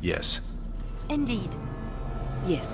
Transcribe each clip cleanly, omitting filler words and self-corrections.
Yes. Indeed. Yes.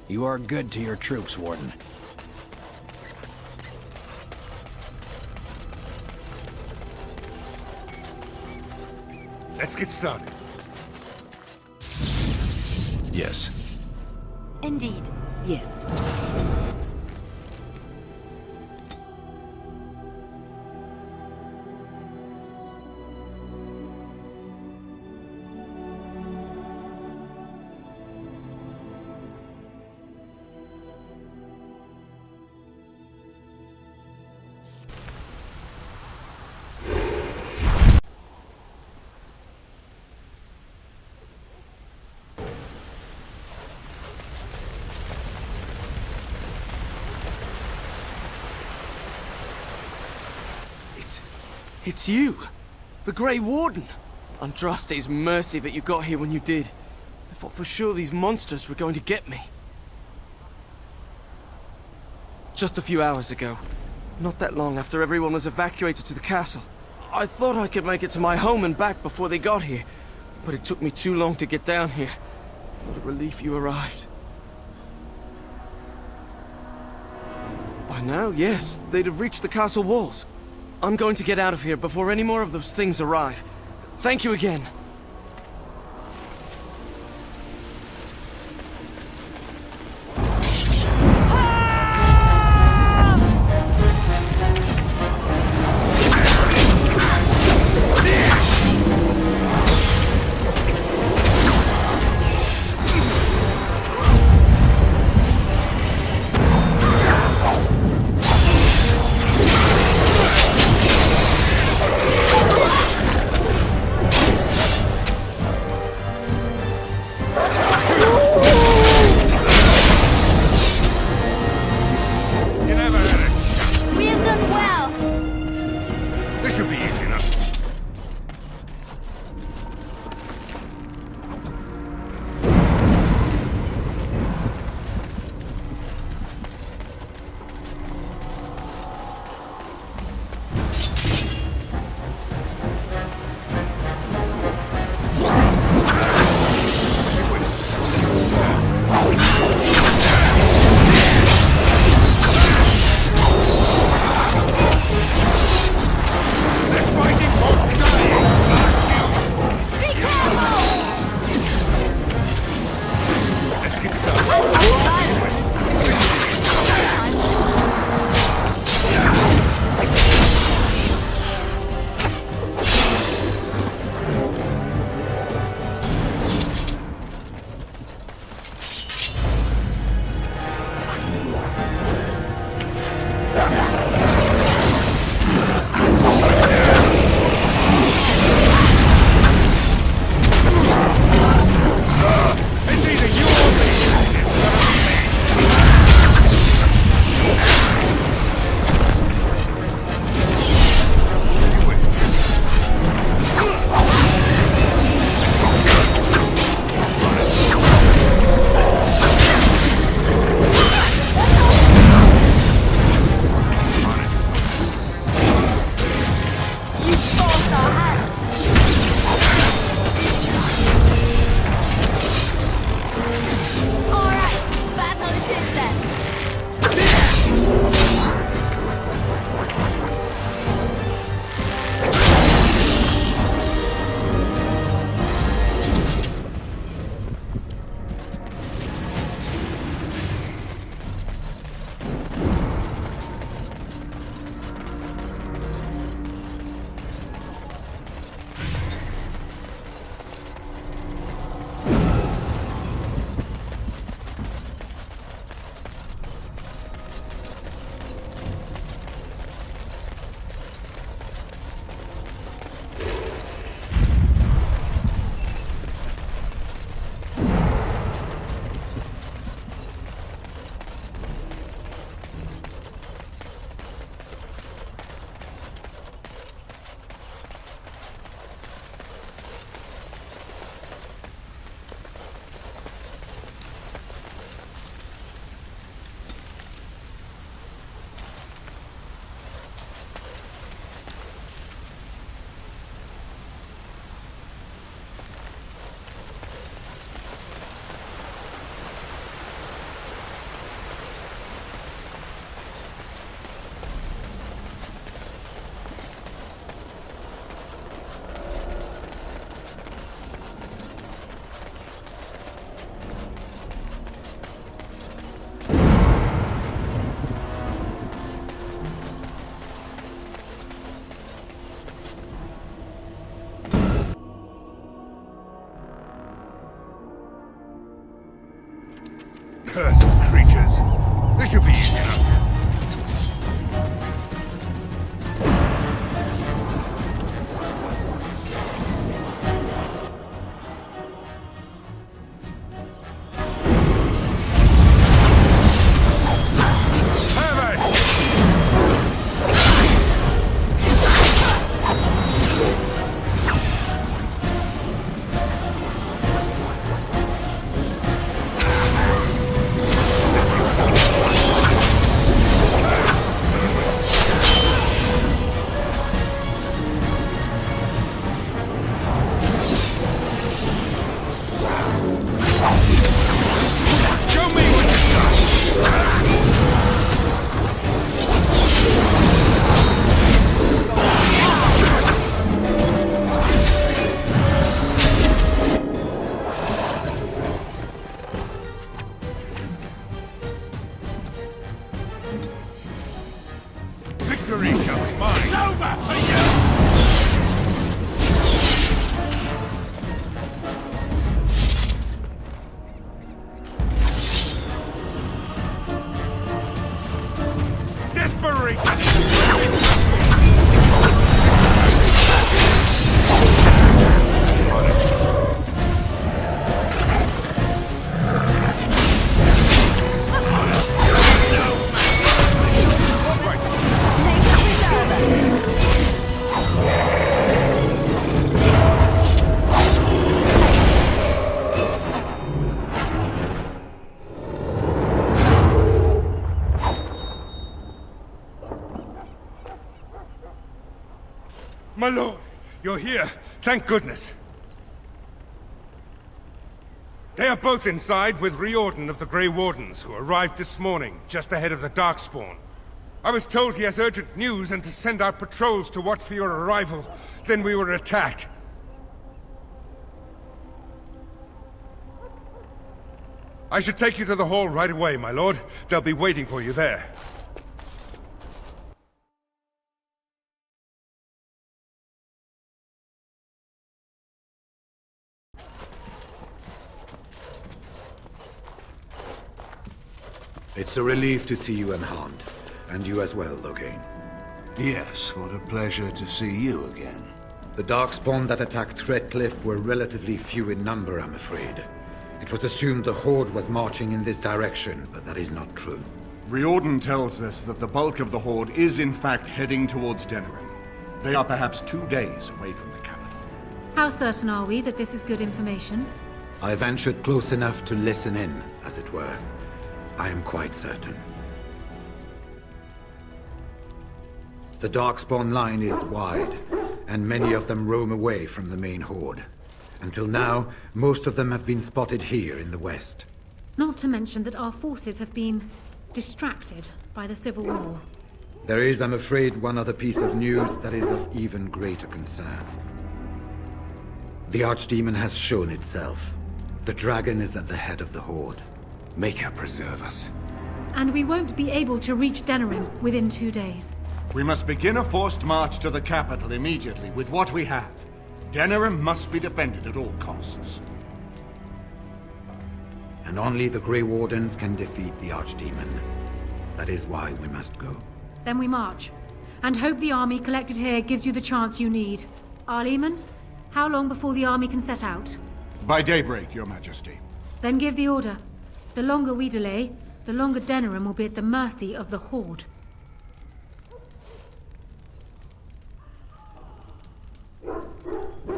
You are good to your troops, Warden. Let's get started. Yes. Indeed. Yes. It's you! The Grey Warden! Andraste's mercy that you got here when you did. I thought for sure these monsters were going to get me. Just a few hours ago, not that long after everyone was evacuated to the castle, I thought I could make it to my home and back before they got here, but it took me too long to get down here. What a relief you arrived. By now, yes, they'd have reached the castle walls. I'm going to get out of here before any more of those things arrive. Thank you again. This should be easy enough. Victory shall be mine. It's over for you! My lord, you're here. Thank goodness. They are both inside with Riordan of the Grey Wardens, who arrived this morning, just ahead of the Darkspawn. I was told he has urgent news and to send out patrols to watch for your arrival. Then we were attacked. I should take you to the hall right away, my lord. They'll be waiting for you there. It's a relief to see you unharmed. And you as well, Logain. Yes, what a pleasure to see you again. The Darkspawn that attacked Redcliffe were relatively few in number, I'm afraid. It was assumed the Horde was marching in this direction, but that is not true. Riordan tells us that the bulk of the Horde is in fact heading towards Denerim. They are perhaps 2 days away from the capital. How certain are we that this is good information? I ventured close enough to listen in, as it were. I am quite certain. The Darkspawn line is wide, and many of them roam away from the main Horde. Until now, most of them have been spotted here in the west. Not to mention that our forces have been distracted by the Civil War. There is, I'm afraid, one other piece of news that is of even greater concern. The Archdemon has shown itself. The dragon is at the head of the Horde. Make her preserve us. And we won't be able to reach Denerim within 2 days. We must begin a forced march to the capital immediately with what we have. Denerim must be defended at all costs. And only the Grey Wardens can defeat the Archdemon. That is why we must go. Then we march. And hope the army collected here gives you the chance you need. Arleman, how long before the army can set out? By daybreak, Your Majesty. Then give the order. The longer we delay, the longer Denerim will be at the mercy of the Horde.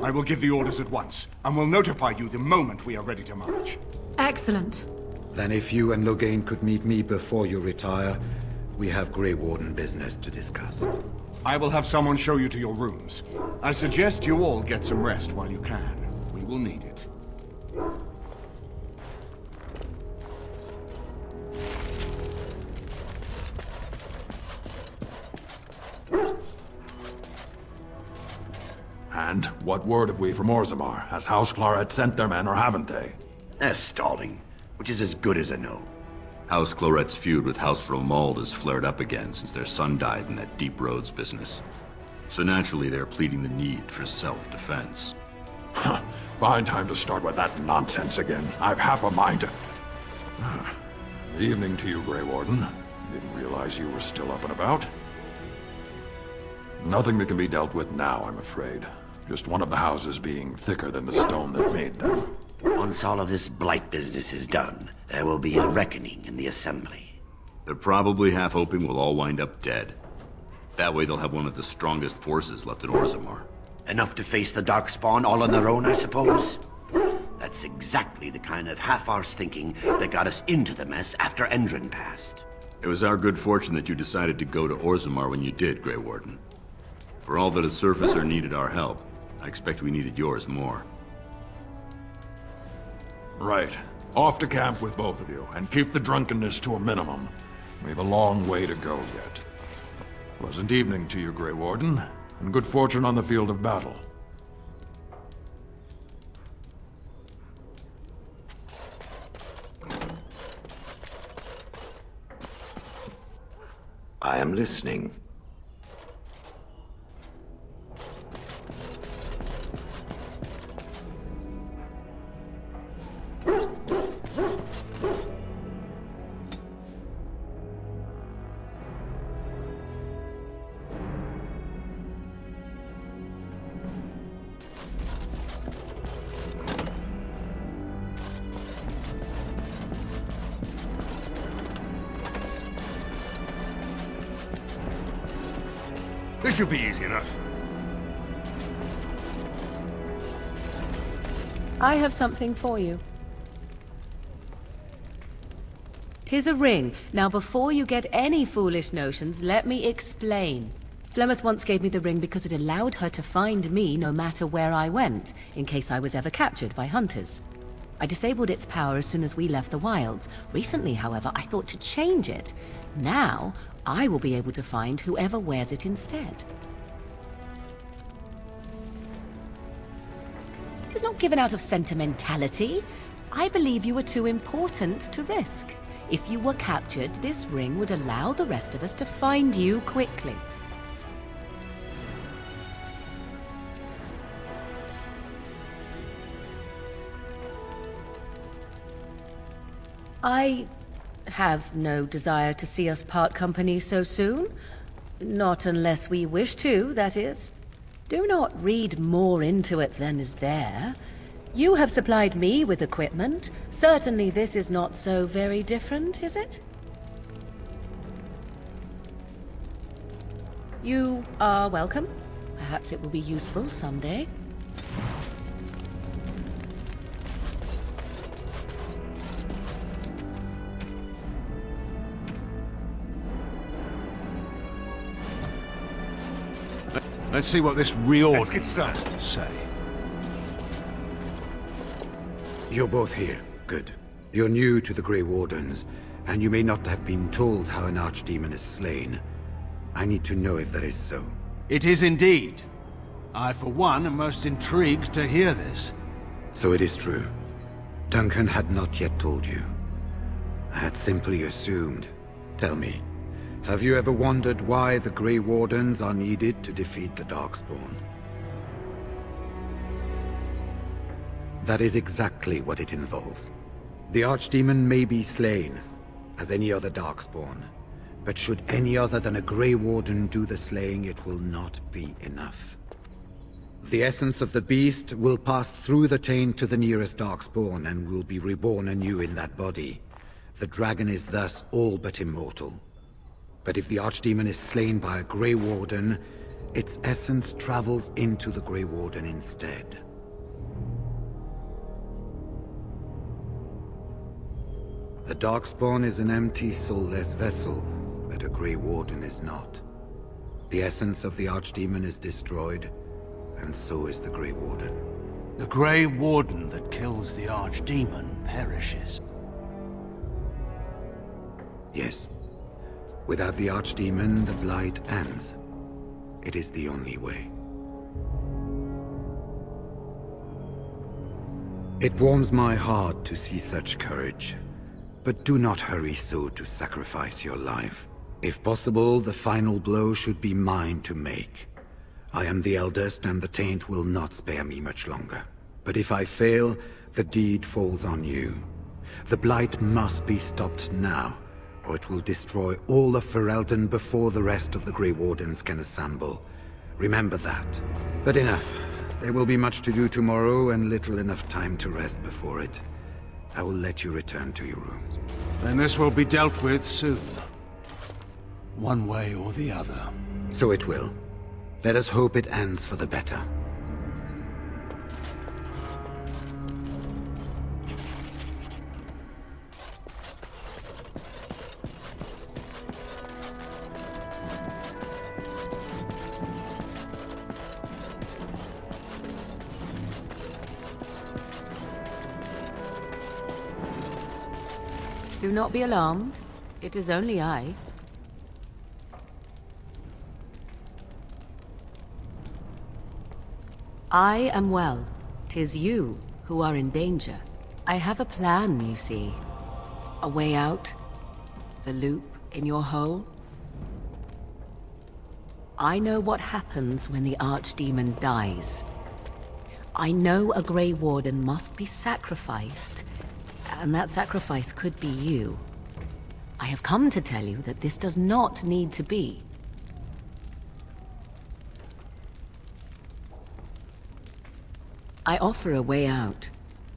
I will give the orders at once, and will notify you the moment we are ready to march. Excellent. Then if you and Logain could meet me before you retire, we have Grey Warden business to discuss. I will have someone show you to your rooms. I suggest you all get some rest while you can. We will need it. And what word have we from Orzammar? Has House Claret sent their men or haven't they? They're stalling, which is as good as a no. House Claret's feud with House Romuald has flared up again since their son died in that Deep Roads business. So naturally they're pleading the need for self-defense. Fine time to start with that nonsense again. I've half a mind to... Evening to you, Grey Warden. Didn't realize you were still up and about. Nothing that can be dealt with now, I'm afraid. Just one of the houses being thicker than the stone that made them. Once all of this blight business is done, there will be a reckoning in the Assembly. They're probably half hoping we'll all wind up dead. That way they'll have one of the strongest forces left in Orzammar. Enough to face the Darkspawn all on their own, I suppose? That's exactly the kind of half-arsed thinking that got us into the mess after Endron passed. It was our good fortune that you decided to go to Orzammar when you did, Grey Warden. For all that a surfacer needed our help, I expect we needed yours more. Right. Off to camp with both of you, and keep the drunkenness to a minimum. We have a long way to go yet. Pleasant evening to you, Grey Warden, and good fortune on the field of battle. I am listening. This should be easy enough. I have something for you. 'Tis a ring. Now before you get any foolish notions, let me explain. Flemeth once gave me the ring because it allowed her to find me no matter where I went, in case I was ever captured by hunters. I disabled its power as soon as we left the wilds. Recently, however, I thought to change it. Now, I will be able to find whoever wears it instead. It is not given out of sentimentality. I believe you are too important to risk. If you were captured, this ring would allow the rest of us to find you quickly. I have no desire to see us part company so soon. Not unless we wish to, that is. Do not read more into it than is there. You have supplied me with equipment. Certainly this is not so very different, is it? You are welcome. Perhaps it will be useful someday. Let's see what this reorder Let's get started. has to say. You're both here. Good. You're new to the Grey Wardens, and you may not have been told how an archdemon is slain. I need to know if that is so. It is indeed. I, for one, am most intrigued to hear this. So it is true. Duncan had not yet told you. I had simply assumed. Tell me, have you ever wondered why the Grey Wardens are needed to defeat the Darkspawn? That is exactly what it involves. The Archdemon may be slain, as any other Darkspawn, but should any other than a Grey Warden do the slaying, it will not be enough. The essence of the beast will pass through the taint to the nearest Darkspawn and will be reborn anew in that body. The dragon is thus all but immortal. But if the Archdemon is slain by a Grey Warden, its essence travels into the Grey Warden instead. A Darkspawn is an empty, soulless vessel, but a Grey Warden is not. The essence of the Archdemon is destroyed, and so is the Grey Warden. The Grey Warden that kills the Archdemon perishes. Yes. Without the Archdemon, the Blight ends. It is the only way. It warms my heart to see such courage. But do not hurry so to sacrifice your life. If possible, the final blow should be mine to make. I am the eldest, and the taint will not spare me much longer. But if I fail, the deed falls on you. The Blight must be stopped now, or it will destroy all of Ferelden before the rest of the Grey Wardens can assemble. Remember that. But enough. There will be much to do tomorrow and little enough time to rest before it. I will let you return to your rooms. Then this will be dealt with soon. One way or the other. So it will. Let us hope it ends for the better. Do not be alarmed. It is only I. I am well. 'Tis you who are in danger. I have a plan, you see. A way out. The loop in your hole. I know what happens when the Archdemon dies. I know a Grey Warden must be sacrificed, and that sacrifice could be you. I have come to tell you that this does not need to be. I offer a way out.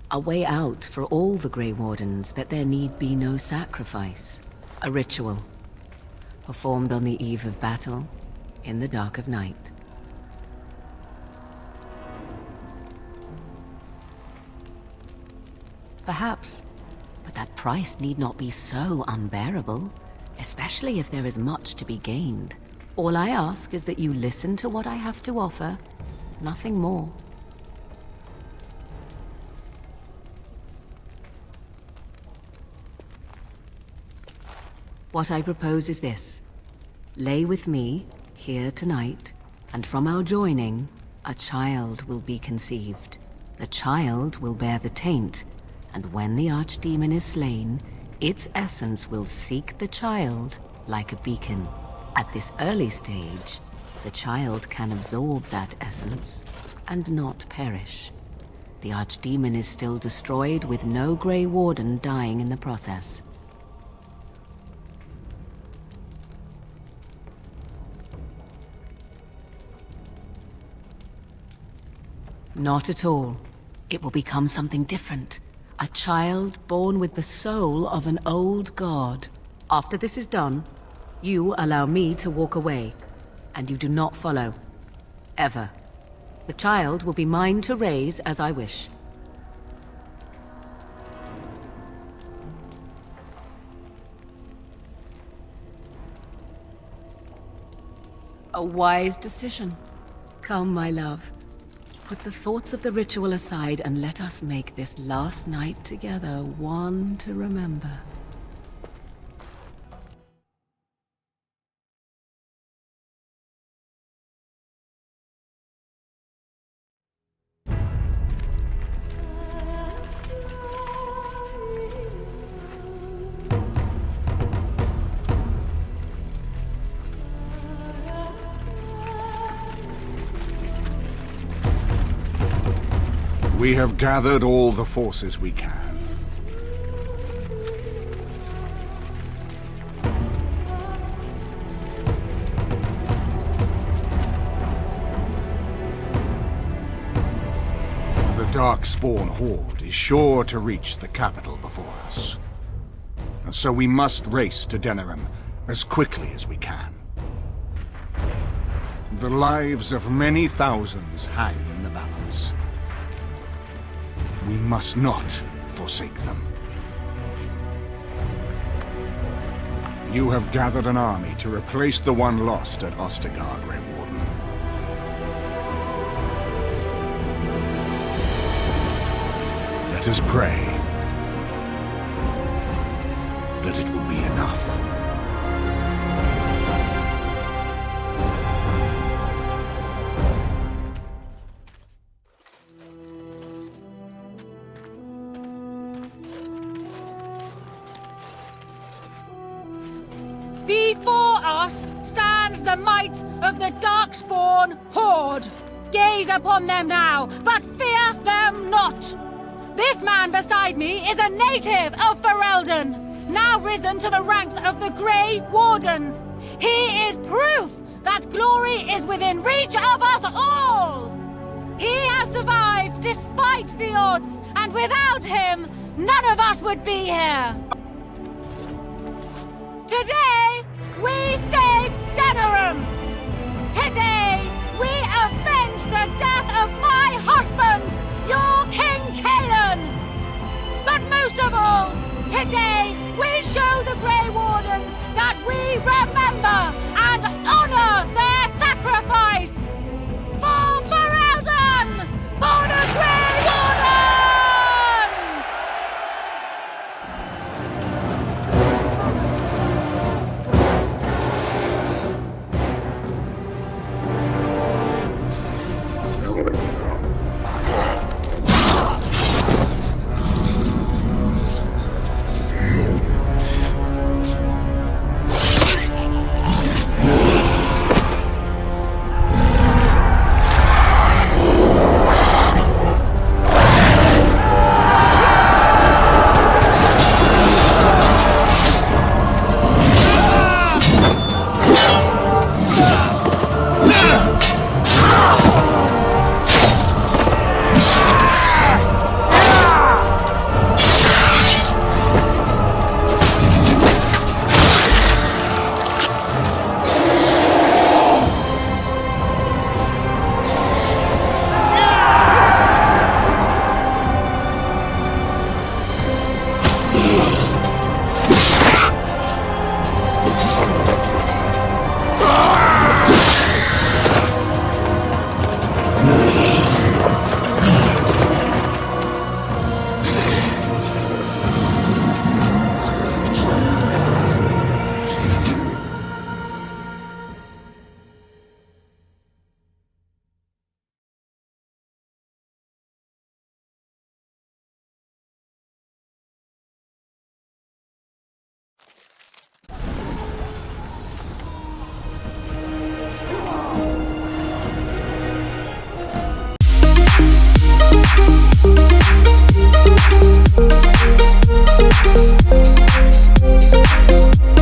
A way out for all the Grey Wardens, that there need be no sacrifice. A ritual, performed on the eve of battle, in the dark of night. Perhaps, but that price need not be so unbearable, especially if there is much to be gained. All I ask is that you listen to what I have to offer, nothing more. What I propose is this. Lay with me, here tonight, and from our joining, a child will be conceived. The child will bear the taint, and when the Archdemon is slain, its essence will seek the child like a beacon. At this early stage, the child can absorb that essence and not perish. The Archdemon is still destroyed with no Grey Warden dying in the process. Not at all. It will become something different. A child born with the soul of an old god. After this is done, you allow me to walk away, and you do not follow. Ever. The child will be mine to raise as I wish. A wise decision. Come, my love. Put the thoughts of the ritual aside and let us make this last night together one to remember. We have gathered all the forces we can. The Darkspawn Horde is sure to reach the capital before us. And so we must race to Denerim as quickly as we can. The lives of many thousands hang in the balance. We must not forsake them. You have gathered an army to replace the one lost at Ostagar, Grey Warden. Let us pray that it will be enough. Before us stands the might of the Darkspawn Horde. Gaze upon them now, but fear them not. This man beside me is a native of Ferelden, now risen to the ranks of the Grey Wardens. He is proof that glory is within reach of us all! He has survived despite the odds, and without him, none of us would be here. Today, we save Denerim! Today, we avenge the death of my husband, your King Caelan! But most of all, today